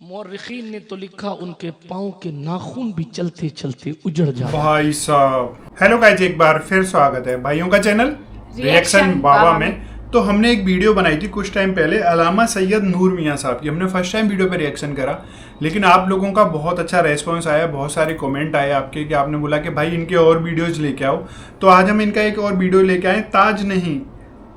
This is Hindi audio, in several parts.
मौर्रिखीन ने तो लिखा उनके पाँव के नाखून भी चलते चलते उजड़ जाते। भाई साहब, हेलो गाइज, एक बार फिर स्वागत है भाइयों का चैनल रिएक्शन बाबा में। तो हमने एक वीडियो बनाई थी कुछ टाइम पहले अलामा सैयद नूर मियाँ साहब की। हमने फर्स्ट टाइम वीडियो पे रिएक्शन करा, लेकिन आप लोगों का बहुत अच्छा रेस्पॉन्स आया, बहुत सारे कमेंट आए आपके कि आपने बोला कि भाई इनके और वीडियोज लेके आओ। तो आज हम इनका एक और वीडियो लेके आए, ताज नहीं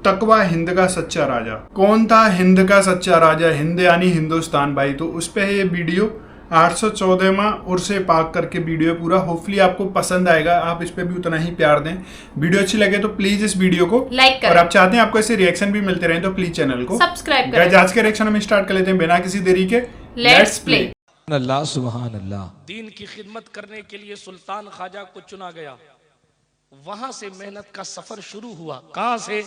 तकवा हिंद का सच्चा राजा। कौन था हिंद का सच्चा राजा? हिंद यानी हिंदुस्तान भाई। तो उस पे है ये वीडियो 814वां उर्से पाक करके वीडियो पूरा। होपफुली आपको पसंद आएगा, आप इस पे भी उतना ही प्यार दें। वीडियो अच्छी लगे तो प्लीज इस वीडियो को लाइक करें, और आप चाहते हैं आपको ऐसे रिएक्शन भी मिलते रहे तो प्लीज चैनल को सब्सक्राइब करें। आज के रिएक्शन हम स्टार्ट कर लेते हैं बिना किसी देरी के। Let's play. अल्लाह सुभान अल्लाह। दीन की खिदमत करने के लिए सुल्तान ख्वाजा को चुना गया। वहां से मेहनत का सफर शुरू हुआ। कहां से?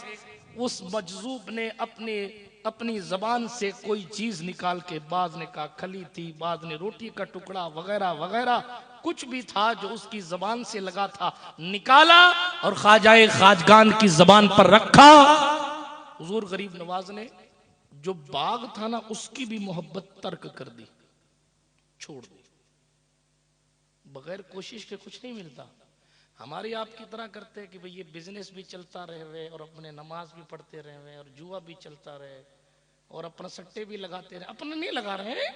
उस मजजूब ने अपनी जबान से कोई चीज निकाल के, बाद ने कहा खली थी, बाद ने रोटी का टुकड़ा वगैरह वगैरह, कुछ भी था जो उसकी जबान से लगा था निकाला और ख्वाजाए खाजगान की जबान पर रखा। हुजूर गरीब नवाज ने जो बाग था ना, उसकी भी मोहब्बत तर्क कर दी, छोड़ दी। बगैर कोशिश के कुछ नहीं मिलता। हमारी आपकी तरह करते हैं कि भाई ये बिजनेस भी चलता रहे और अपने नमाज भी पढ़ते रहे और जुआ भी चलता रहे और अपना सट्टे भी लगाते रहे। अपने नहीं लगा रहे हैं,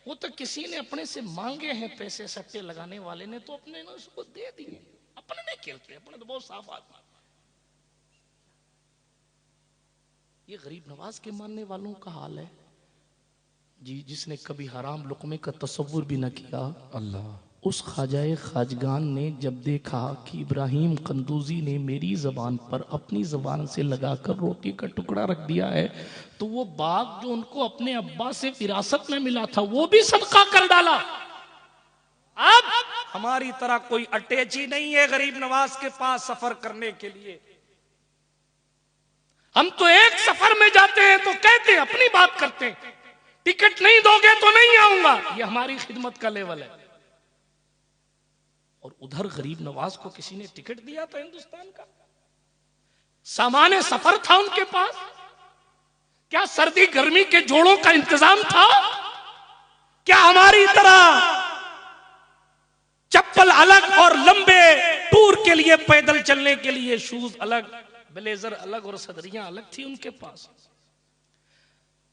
वो तो किसी ने अपने से मांगे हैं पैसे, सट्टे लगाने वाले ने तो अपने ने उसको दे दिए। अपने नहीं खेलते, अपने तो बहुत साफ आदमी। ये गरीब नवाज के मानने वालों का हाल है जी, जिसने कभी हराम लुकमे का तसव्वुर भी न किया। अल्लाह। उस ख्वाजाए खाजगान ने जब देखा कि इब्राहिम कंदूजी ने मेरी जबान पर अपनी जबान से लगाकर रोटी का टुकड़ा रख दिया है, तो वो बाग जो उनको अपने अब्बा से विरासत में मिला था वो भी सदका कर डाला। अब हमारी तरह कोई अटैची नहीं है गरीब नवाज के पास सफर करने के लिए। हम तो एक सफर में जाते हैं तो कहते हैं, अपनी बात करते हैं, टिकट नहीं दोगे तो नहीं आऊंगा। ये हमारी खिदमत का लेवल है। और उधर गरीब नवाज को किसी ने टिकट दिया था हिंदुस्तान का? सामान्य सफर था उनके पास? क्या सर्दी गर्मी के जोड़ों का इंतजाम था? क्या हमारी तरह चप्पल अलग और लंबे टूर के लिए, पैदल चलने के लिए शूज अलग, ब्लेजर अलग और सदरियां अलग थी उनके पास?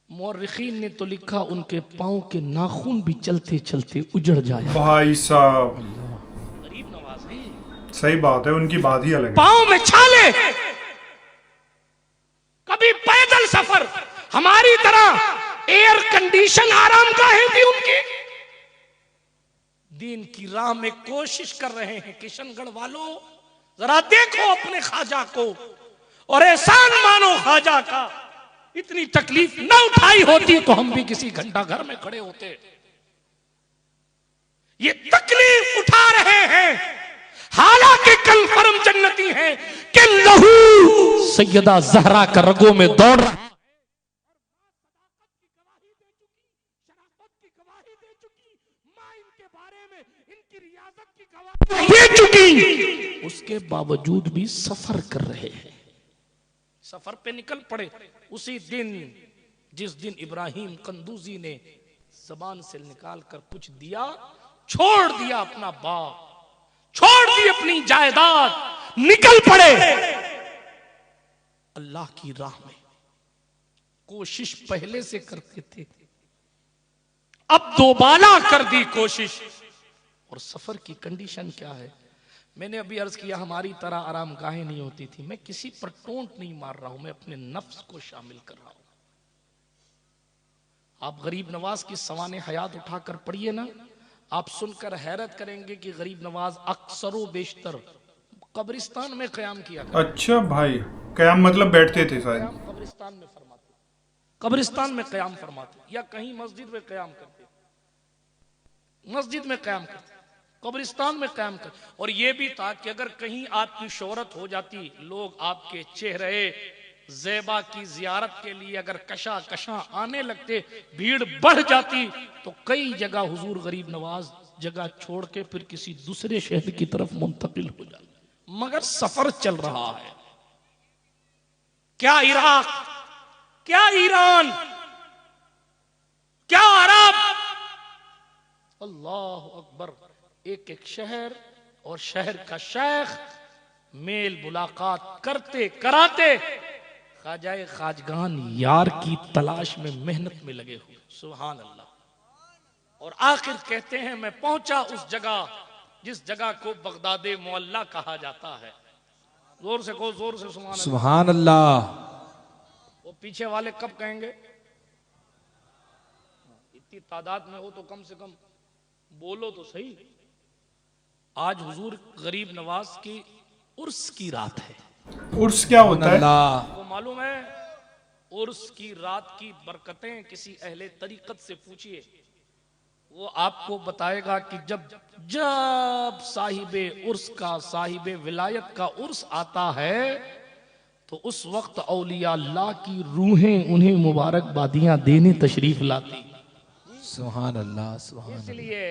मौर्रिखीन ने तो लिखा उनके पांव के नाखून भी चलते चलते उजड़ जाए। भाई साहब, गरीब नवाज है, सही बात है, उनकी बात ही अलग है। पांव में छाले, कभी पैदल सफर। हमारी तरह एयर कंडीशन आराम गाहें थी उनकी। दीन की राह में कोशिश कर रहे हैं किशनगढ़ वालों, जरा देखो अपने ख्वाजा को और एहसान मानो ख्वाजा का। इतनी तकलीफ न उठाई होती तो हम भी किसी घंटा घर में खड़े होते। ये तकलीफ उठा रहे हैं, हालांकि कल फर्म जन्नती है कि लहू सैयदा जहरा का रगों में दौड़ रहा है। दे चुकी, उसके बावजूद भी सफर कर रहे हैं। सफर पे निकल पड़े उसी दिन जिस दिन इब्राहिम कंदूजी ने जबान से निकाल कर कुछ दिया, छोड़ दिया अपना बाग, छोड़ दी अपनी जायदाद, निकल पड़े अल्लाह की राह में। कोशिश पहले से करते थे, अब दोबारा कर दी कोशिश। और सफर की कंडीशन क्या है? मैंने अभी अर्ज किया, हमारी तरह आराम गाहें नहीं होती थी। मैं किसी पर टोंट नहीं मार रहा हूं, मैं अपने नफ्स को शामिल कर रहा हूं। आप गरीब नवाज की सवाने हयात उठाकर पढ़िए ना, आप सुनकर हैरत करेंगे कि गरीब नवाज अक्सर बेशतर कब्रिस्तान में कयाम किया करते। अच्छा भाई, कयाम मतलब बैठते थे शायद? कब्रिस्तान में फरमाते, कब्रिस्तान में कयाम फरमाते, या कहीं मस्जिद में कयाम करते, मस्जिद में कयाम करते, कब्रिस्तान में कयाम कर। और यह भी था कि अगर कहीं आपकी शोहरत हो जाती, लोग आपके चेहरे ज़ेबा की जियारत के लिए अगर कशा कशा आने लगते, भीड़ बढ़ जाती, तो कई जगह हुजूर गरीब नवाज जगह छोड़ के फिर किसी दूसरे शहर की तरफ मुंतकिल हो जाते। मगर सफर चल रहा है। क्या इराक, क्या ईरान, क्या अरब, अल्लाह अकबर। एक एक शहर और शहर का शेख मेल मुलाकात करते कराते ख्वाजाए खाजगान यार की तलाश में मेहनत में लगे हुए। सुभान अल्लाह। और आखिर कहते हैं मैं पहुंचा उस जगह जिस जगह को बगदादे मोहल्ला कहा जाता है। जोर से कहो, जोर से सुभान अल्लाह। सुभान अल्लाह। वो पीछे वाले कब कहेंगे? इतनी तादाद में हो तो कम से कम बोलो तो सही। आज हुजूर गरीब नवाज की उर्स की रात है। उर्स क्या होता है? वो मालूम है? उर्स की रात की बरकतें किसी अहले तरीकत से पूछिए, वो आपको बताएगा कि जब जब साहिबे उर्स का, साहिबे विलायत का उर्स आता है तो उस वक्त औलिया अल्लाह की रूहें उन्हें मुबारकबादियां देने तशरीफ लाती। सुभान अल्लाह, सुभान इसलिए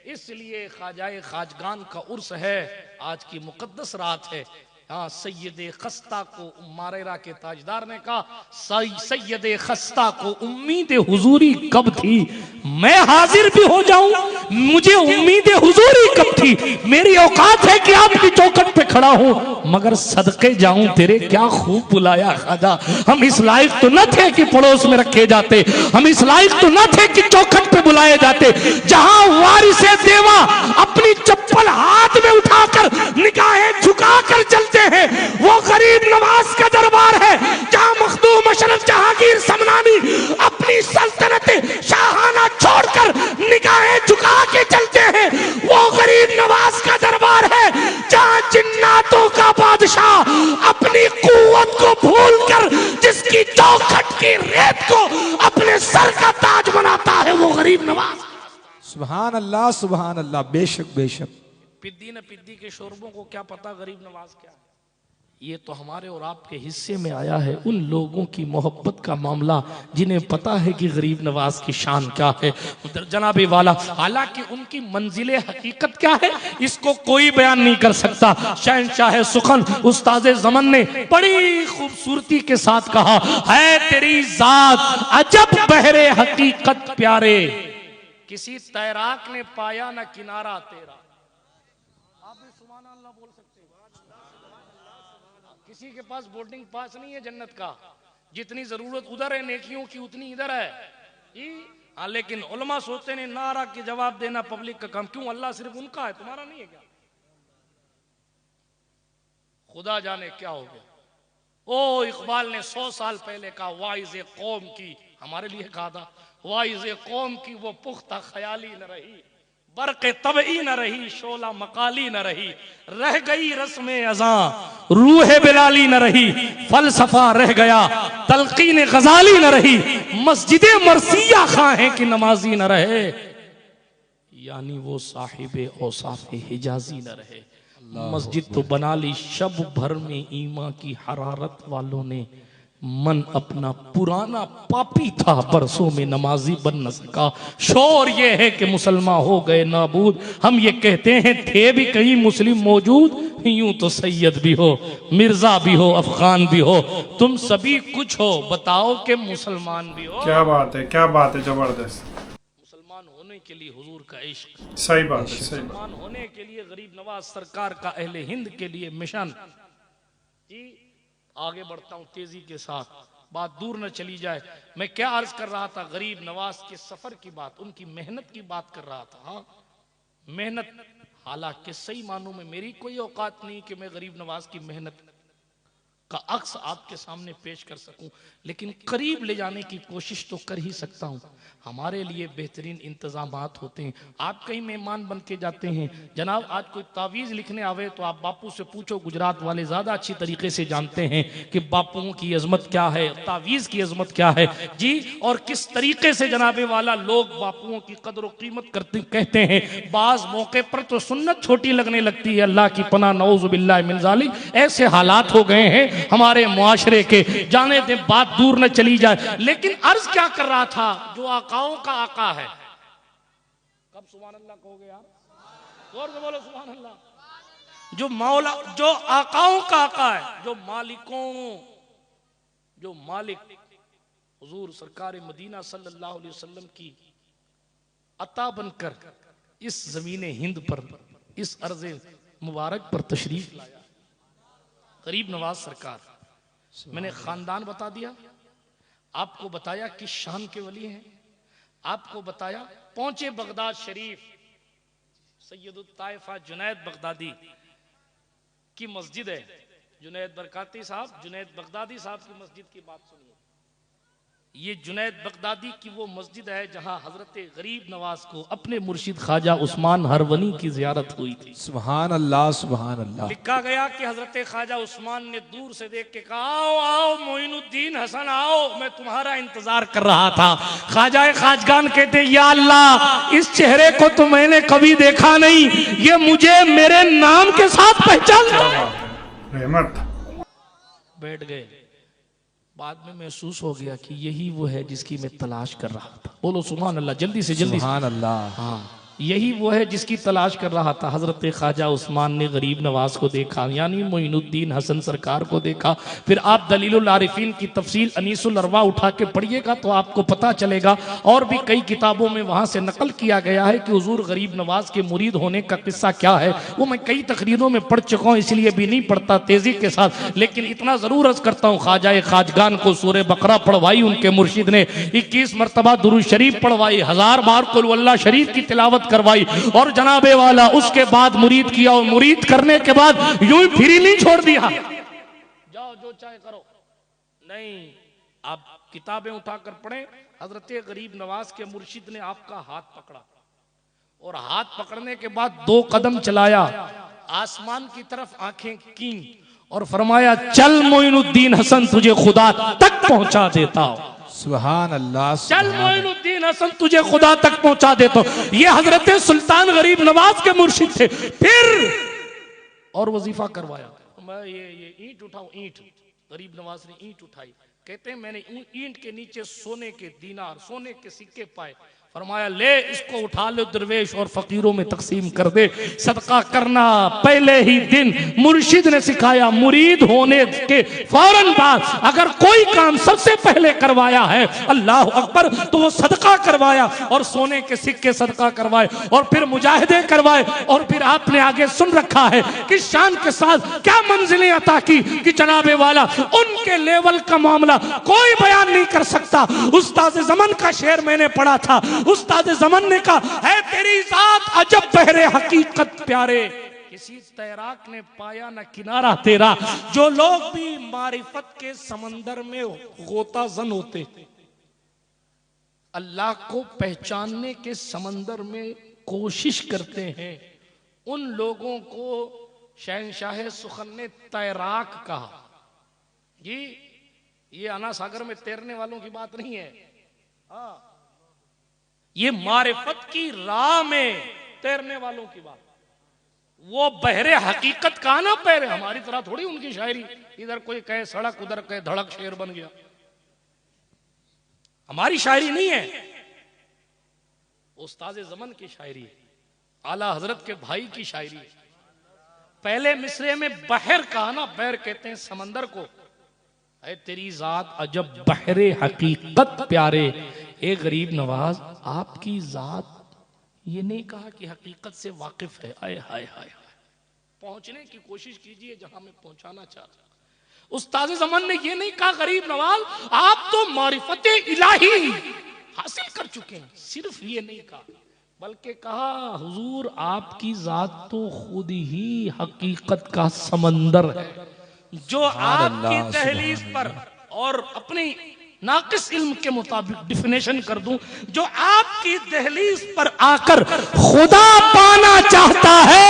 इसलिए ख्वाजाए खाजगान का उर्स है, आज की मुकद्दस रात है। हाँ, सैयदे खस्ता को मारेरा के ताजदार ने कहा, सैयदे खस्ता को उम्मीद हुजूरी कब थी, मैं हाजिर भी हो जाऊं, मुझे उम्मीद हुजूरी कब थी। मेरी औकात है कि आपकी चौखट पे खड़ा हूं, मगर सदके जाऊं तेरे क्या खूब बुलाया ख्वाजा। हम इस लायक तो न थे कि पड़ोस में रखे जाते, हम इस लायक तो न थे कि चौखट पे बुलाए जाते। जहां वारिसे देवा अपनी चप्पल हाथ में उठाकर निगाहें झुकाकर चलते हैं, वो गरीब नवाज का दरबार है। जहां मखदूम अशरफ जहांगीर समनानी अपनी सल्तनत शाहाना छोड़कर निगाहें झुका के चलते हैं, वो गरीब नवाज का दरबार है। जहां जिन्नातों का बादशाह अपनी कुव्वत को भूलकर जिसकी चौखट की रेत को अपने सर का ताज बनाता है, वो गरीब नवाज। सुभान अल्लाह, सुभान अल्लाह। बेशक बेशक। पिद्दी न पिद्दी के शोरबों को क्या पता गरीब नवाज क्या है। ये तो हमारे और आपके हिस्से में आया है उन लोगों की मोहब्बत का मामला जिन्हें पता है कि गरीब नवाज की शान क्या है, जनाबे वाला। हालांकि उनकी मंजिले हकीकत क्या है इसको कोई बयान नहीं कर सकता। शहंशाह सुखन उस्ताद ज़मन ने बड़ी खूबसूरती के साथ कहा है, तेरी जात अजब बहरे हकीकत प्यारे, किसी तैराक ने पाया ना किनारा तेरा। आप भी सुभान अल्लाह बोल सकते हो। किसी के पास बोर्डिंग पास नहीं है जन्नत का, जितनी जरूरत उधर है नेकियों की उतनी इधर है। हाँ, लेकिन उलमा सोचते नहीं नारा के जवाब देना पब्लिक का काम। क्यों? अल्लाह सिर्फ उनका है, तुम्हारा नहीं है क्या? खुदा जाने क्या हो गया। ओ इकबाल ने 100 साल पहले कहा, वाइज़े कौम की, हमारे लिए कहा था, वाइज़े कौम की वो पुख्ता ख्याली न रही, बरक़े तबई न रही, शोला मकाली न रही, रह गई रस्म अज़ा, रूह बिलाली न रही, फलसफा रह गया, तलकीन गजाली न रही, मस्जिदे मरसिया खां है कि नमाजी न रहे, यानी वो साहिबे औसाफ़े हिजाजी न रहे। मस्जिद तो बना ली शब भर में ईमा की हरारत वालों ने, मन अपना पुराना पापी था बरसों में नमाजी बन न सका। शोर ये है कि मुसलमान हो गए नाबूद, हम ये कहते हैं थे भी कहीं मुस्लिम मौजूद। यूं तो सैयद भी हो, मिर्जा भी हो, अफगान भी हो, तुम सभी कुछ हो, बताओ कि मुसलमान भी हो। क्या बात है, क्या बात है, जबरदस्त। मुसलमान होने के लिए हुजूर का इश्क, सही बात है, सही बात। मुसलमान होने के लिए गरीब नवाज सरकार का अहले हिंद के लिए मिशन। जी आगे बढ़ता हूं तेजी के साथ, बात दूर न चली जाए। मैं क्या अर्ज कर रहा था, गरीब नवाज के सफर की बात, उनकी मेहनत की बात कर रहा था। हाँ, मेहनत, हालांकि सही मानों में मेरी कोई औकात नहीं कि मैं गरीब नवाज की मेहनत का अक्स आपके सामने पेश कर सकूं, लेकिन करीब ले जाने की कोशिश तो कर ही सकता हूं। हमारे लिए बेहतरीन इंतजामात होते हैं। आप कहीं मेहमान बन के जाते हैं, जनाब आज कोई तावीज़ लिखने आवे तो आप बापू से पूछो, गुजरात वाले ज़्यादा अच्छी तरीके से जानते हैं कि बापुओं की अजमत क्या है, तावीज़ की अजमत क्या है जी, और किस तरीके से जनाबे वाला लोग बापुओं की कदर व कीमत करते कहते हैं। बाज़ मौके पर तो सुन्नत छोटी लगने लगती है, अल्लाह की पनाह, नऊज़ु बिल्लाहि मिन ज़ालिक। ऐसे हालात हो गए हैं हमारे मुआशरे के, जाने दे बात दूर न चली जाए। लेकिन अर्ज क्या कर रहा था, जो आकाओं का आका है, कब सुभान अल्लाह कहोगे यार, जोर से बोलो सुभान अल्लाह। जो मौला, जो आकाओं का आका है, जो मालिकों, जो मालिक हुजूर सरकार मदीना सल्लल्लाहु अलैहि वसल्लम की अता बनकर इस जमीन हिंद पर, इस अर्ज़ मुबारक पर तशरीफ लाया गरीब नवाज सरकार। मैंने खानदान बता दिया, आपको बताया किस शान के वली हैं, आपको बताया पहुंचे बगदाद शरीफ, सैयदुत ताइफा जुनैद बगदादी की मस्जिद है। जुनैद बरकाती साहब, जुनैद बगदादी साहब की मस्जिद की बात सुनिए। ये जुनैद बगदादी की वो मस्जिद है जहां हजरत गरीब नवाज को अपने मुर्शिद ख्वाजा उस्मान हरवनी की जियारत हुई थी। सुभान अल्लाह सुभान अल्लाह। लिखा गया कि हजरत ख्वाजा उस्मान ने दूर से देख के कहा, आओ आओ मोइनुद्दीन हसन आओ, मैं तुम्हारा इंतजार कर रहा था। ख्वाजा खाजगान कहते, या अल्लाह, इस चेहरे को तो मैंने कभी देखा नहीं, ये मुझे मेरे नाम के साथ पहचानता है। रहमत। बैठ गए। बाद में महसूस हो गया कि यही वो है जिसकी मैं तलाश कर रहा था। बोलो सुभान अल्लाह, जल्दी से जल्दी। सुभान अल्लाह। हाँ, यही वो है जिसकी तलाश कर रहा था। हजरत ख्वाजा उस्मान ने गरीब नवाज को देखा, यानी मोइनुद्दीन हसन सरकार को देखा। फिर आप दलीलुल आरिफीन की तफसील अनीसुल अरवा उठा के पढ़िएगा तो आपको पता चलेगा। और भी कई किताबों में वहां से नकल किया गया है कि हुजूर गरीब नवाज के मुरीद होने का किस्सा क्या है। वो मैं कई तकरीरों में पढ़ चुका हूँ, इसलिए भी नहीं पढ़ता तेजी के साथ, लेकिन इतना जरूर अर्ज करता हूँ, ख्वाजा खाजगान को सूरे बकरा पढ़वाई उनके मुर्शिद ने, 21 मरतबा दुरूद शरीफ पढ़वाई, 1000 बार कुल अल्लाह शरीफ की तिलावत करवाई, और जनाबे वाला उसके बाद मुरीद किया, और मुरीद करने के बाद यूं ही फ्री नहीं छोड़ दिया, जाओ जो चाहे करो, नहीं, आप किताबें उठाकर पढ़ें। हजरत गरीब नवाज के मुर्शिद ने आपका हाथ पकड़ा, और हाथ पकड़ने के बाद 2 कदम चलाया, आसमान की तरफ आंखें की, और फरमाया, चल मोइनुद्दीन हसन, तुझे खुदा तक पहुंचा देता हूं। सुभान अल्लाह। चल मोइनुद्दीन हसन, तुझे खुदा तक पहुंचा देता हूं। ये हजरत सुल्तान गरीब नवाज के मुर्शिद थे। फिर और वजीफा करवाया, मैं ये ईंट उठाऊं, ईंट, गरीब नवाज ने ईंट उठाई, कहते हैं मैंने ईंट के नीचे सोने के दीनार, सोने के सिक्के पाए, फरमाया ले इसको उठा लो दरवेश और फकीरों में तकसीम कर दे, सदका करना पहले ही दिन मुर्शिद ने सिखाया। मुरीद होने के फौरन बाद अगर कोई काम सबसे पहले करवाया है अल्लाह अकबर, तो वो सदका करवाया, और सोने के सिक्के सदका करवाए, और फिर मुजाहिदे करवाए, और फिर आपने आगे सुन रखा है कि शान के साथ क्या मंजिलें अता की कि जनाबे वाला उनके लेवल का मामला कोई बयान नहीं कर सकता। उस्ताद ज़मन का शेर मैंने पढ़ा था, उस्ताद ज़मन ने कहा है तेरी जात अजब बहरे हकीकत प्यारे, किसी तैराक ने पाया न किनारा तेरा। जो लोग भी मारिफत के समंदर में गोताजन होते, अल्लाह को पहचानने के समंदर में कोशिश करते हैं, उन लोगों को शहंशाह सुखन ने तैराक कहा। जी, ये अना सागर में तैरने वालों की बात नहीं है, हाँ, ये मारिफत की राह में तैरने वालों की बात। वो बहरे हकीकत का ना पैरे, हमारी तरह थोड़ी उनकी शायरी, इधर कोई कहे सड़क उधर कहे धड़क शेर बन गया, हमारी शायरी नहीं है, उस्ताद ज़मन की शायरी है, आला हजरत के भाई की शायरी है। पहले मिसरे में बहर कहा ना, बहर कहते हैं समंदर को, ऐ तेरी जात अजब बहरे हकीकत प्यारे। ए गरीब नवाज, आपकी जात, ये नहीं कहा कि हकीकत से वाकिफ है, आए हाय हाय, पहुंचने की कोशिश कीजिए जहां मैं पहुंचाना चाहता। उस्ताद ज़मन ने ये नहीं कहा गरीब नवाज आप तो मारिफत इलाही हासिल कर चुके हैं, सिर्फ ये नहीं कहा, बल्कि कहा हुजूर आपकी जात तो खुद ही हकीकत का समंदर है, जो आपकी दहलीज पर, और अपनी नाकिस इल्म के मुताबिक डिफिनेशन कर दूं, जो आपकी दहलीज पर आकर खुदा पाना चाहता है,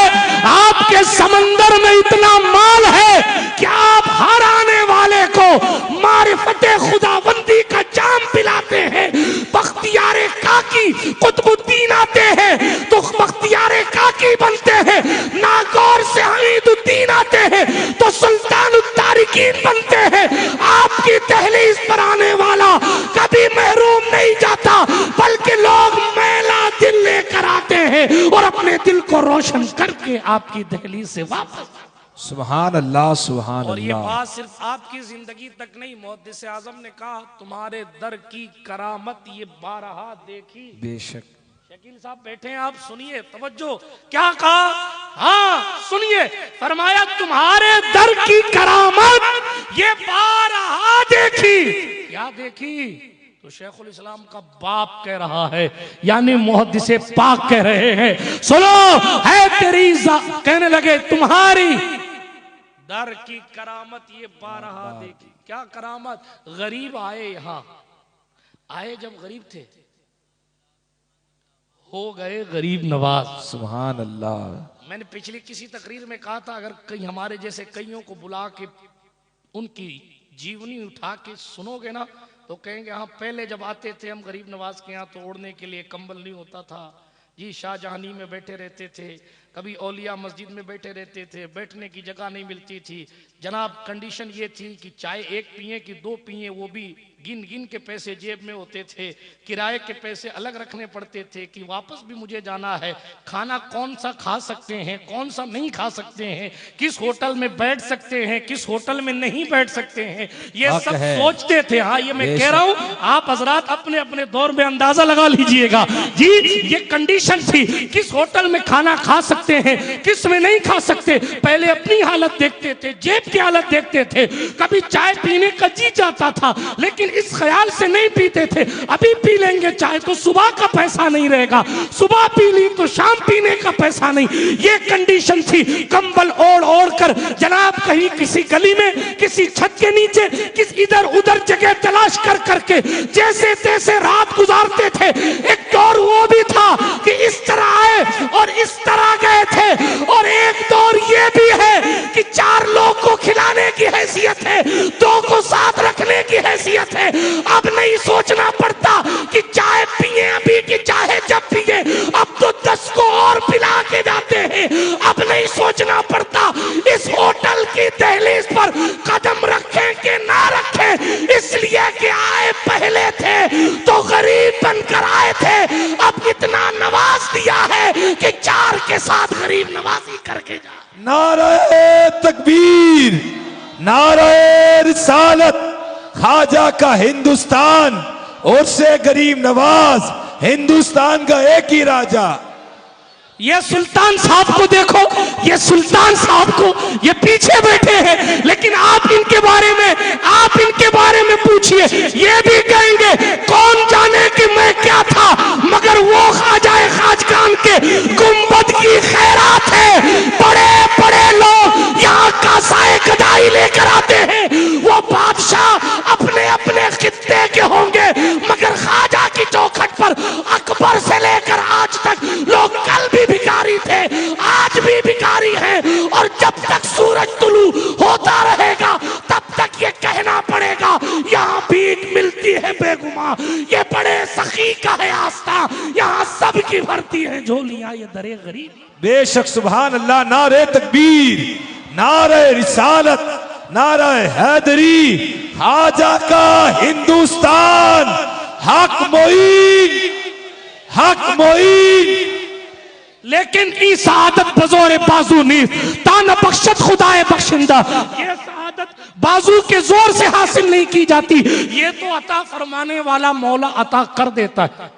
आपके समंदर में इतना माल है कि आप हराने वाले को मारिफते खुदाबंदी का जाम पिलाते हैं। बख्तियारे काकी कुतुबुद्दीन आते हैं तो बख्तियारे काकी बनते हैं, नागौर से हमीदुद्दीन आते हैं तो सुल्तानुत्तारिकीन बनते हैं। आपकी दहलीज पर आने वाला कभी महरूम नहीं जाता, बल्कि लोग मैला दिल लेकर आते हैं और अपने दिल को रोशन करके आपकी दहलीज से वापस। सुभान अल्लाह सुभान और ये अल्लाह। बात सिर्फ आपकी जिंदगी तक नहीं, मुहद्दिस आजम ने कहा तुम्हारे दर की करामत ये बारहा देखी। बेशक। शेख शकील साहब बैठे हैं, आप सुनिए, तवज्जो। क्या कहा? हाँ सुनिए, फरमाया तुम्हारे दर की करामत ये बारहा देखी। क्या देखी? तो शेखुल इस्लाम का बाप कह रहा है, यानी मुहद्दिसे पाक कह रहे हैं, सुनो है तेरी कहने लगे तुम्हारी दर की करामत ये बारहा देखी। क्या करामत? गरीब आए, यहां आए जब गरीब थे, हो गए गरीब नवाज। सुभान अल्लाह। मैंने पिछली किसी तकरीर में कहा था, अगर कई हमारे जैसे कईयों को बुला के उनकी जीवनी उठा के सुनोगे ना, तो कहेंगे हाँ पहले जब आते थे हम गरीब नवाज के यहाँ तो ओढ़ने के लिए कंबल नहीं होता था जी, शाहजहानी में बैठे रहते थे, कभी औलिया मस्जिद में बैठे रहते थे, बैठने की जगह नहीं मिलती थी जनाब। कंडीशन ये थी कि चाय एक पिए कि दो पिए, वो भी गिन गिन के पैसे जेब में होते थे, किराए के पैसे अलग रखने पड़ते थे कि वापस भी मुझे जाना है, खाना कौन सा खा सकते हैं कौन सा नहीं खा सकते हैं, किस होटल में बैठ सकते हैं किस होटल में नहीं बैठ सकते हैं, ये सब सोचते थे। हाँ ये मैं कह रहा हूँ, आप हजरात अपने अपने दौर में अंदाजा लगा लीजिएगा जी। ये कंडीशन थी, किस होटल में खाना खा सकते हैं किस में नहीं खा सकते। पहले अपनी हालत देखते थे, जेब की हालत देखते थे, कभी चाय पीने का जी जाता था लेकिन इस ख्याल से नहीं पीते थे अभी पी लेंगे चाय तो सुबह का पैसा नहीं रहेगा, सुबह पी ली तो शाम पीने का पैसा नहीं। ये कंडीशन थी। कंबल ओढ़ ओढ़ कर जनाब कहीं किसी गली में किसी छत के नीचे किस इधर उधर जगह तलाश कर करके जैसे तैसे रात गुजारते थे। एक दौर वो भी था कि इस तरह आए और इस तरह गए थे, और एक दौर ये भी है कि 4 लोग को खिलाने की हैसियत है, 2 को साथ रखने की हैसियत है। अब नहीं सोचना पड़ता कि चाय पिए अभी कि चाहे जब पिए, अब तो 10 को और पिला के जाते हैं। अब नहीं सोचना पड़ता इस होटल की दहलीज पर कदम रखें कि ना रखें, इसलिए कि आए पहले थे तो गरीब बनकर आए थे, अब इतना नवाज दिया है कि 4 के साथ गरीब नवाजी करके जा। नारे तकबीर, नारे रिसालत, ख्वाजा का हिंदुस्तान और से गरीब नवाज, हिंदुस्तान का एक ही राजा। ये सुल्तान साहब को देखो, ये सुल्तान साहब को, ये पीछे बैठे हैं, लेकिन आप इनके बारे में पूछिए, ये भी कहेंगे कौन जाने कि मैं क्या था, मगर वो ख्वाजाए खाजगान के गुंबद की खैरात है। बड़े बड़े लोग यहाँ का साए गदाई लेकर आते हैं, वो बादशाह अपने अपने खित्ते के होंगे, मगर ख्वाजा की चौखट पर अकबर से लेकर आज तक लोग कल भी भिखारी थे, आज भी भिखारी हैं, और जब तक सूरज तुलू होता रहेगा तब तक ये कहना पड़ेगा यहाँ भीख मिलती है बेगुमा, ये बड़े सखी का है आस्था, यहाँ सब की भरती है झोलियां ये दरे गरीब। बेशक सुभान अल्लाह। नारे तकबीर, नारे रिसालत, नारे हैदरी, ख्वाजा का हिंदुस्तान, हक मोइन, हक मोइन। लेकिन ई शहादत बजोर बाजू नहीं, तान बख्शत खुदाए बख्शिंदा, ये शहादत बाजू के जोर से हासिल नहीं की जाती, ये तो अता फरमाने वाला मौला अता कर देता है।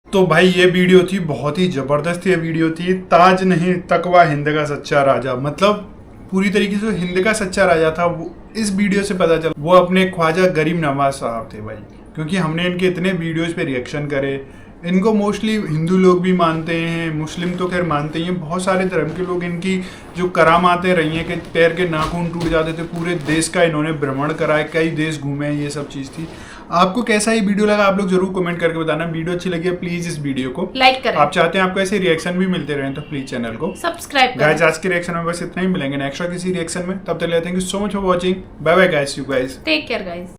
तो भाई ये वीडियो थी, बहुत ही जबरदस्त ये वीडियो थी। ताज नहीं तकवा हिंद का सच्चा राजा, मतलब पूरी तरीके से हिंद का सच्चा राजा था वो इस वीडियो से पता चला। वो अपने ख्वाजा गरीब नवाज साहब थे भाई, क्योंकि हमने इनके इतने वीडियोस पे रिएक्शन करे। इनको मोस्टली हिंदू लोग भी मानते हैं, मुस्लिम तो खैर मानते ही हैं, बहुत सारे धर्म के लोग इनकी जो करामातें रही हैं कि पैर के नाखून टूट जाते थे, पूरे देश का इन्होंने भ्रमण करा है, कई देश घूमे हैं, ये सब चीज़ थी। आपको कैसा ये वीडियो लगा आप लोग जरूर कमेंट करके बताना। वीडियो अच्छी लगी है प्लीज इस वीडियो को लाइक करें। आप चाहते हैं आपको ऐसे रिएक्शन भी मिलते रहे तो प्लीज चैनल को सब्सक्राइब करें। गाइस आज के रिएक्शन में बस इतना ही, मिलेंगे नेक्स्ट किसी रिएक्शन में, तब तक thank you so much for watching. Bye bye guys, you guys take care guys.